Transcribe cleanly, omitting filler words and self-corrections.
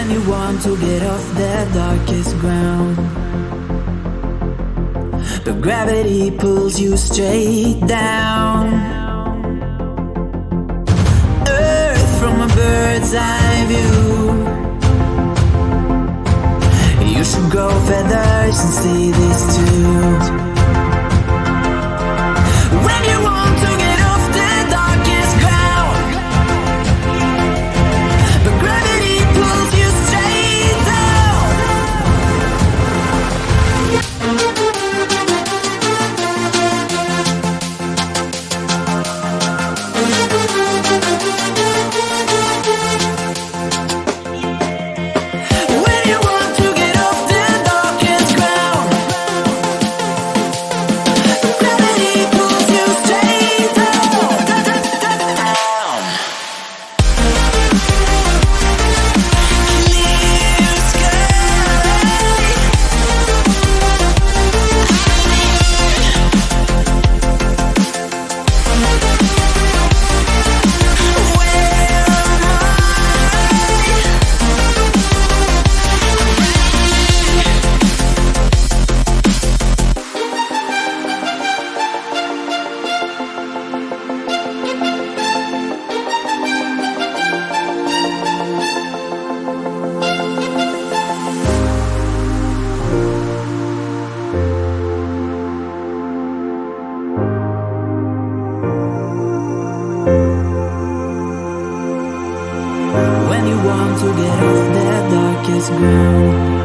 When you want to get off the darkest ground, but gravity pulls you straight down. Earth from a bird's eye view. You should grow feathers and see this too. When you want to get off the darkest ground, but gravity pulls you straight down. When you want to get off the darkest ground, but gravity pulls you straight down. Clear sky. When you want to get off the darkest ground,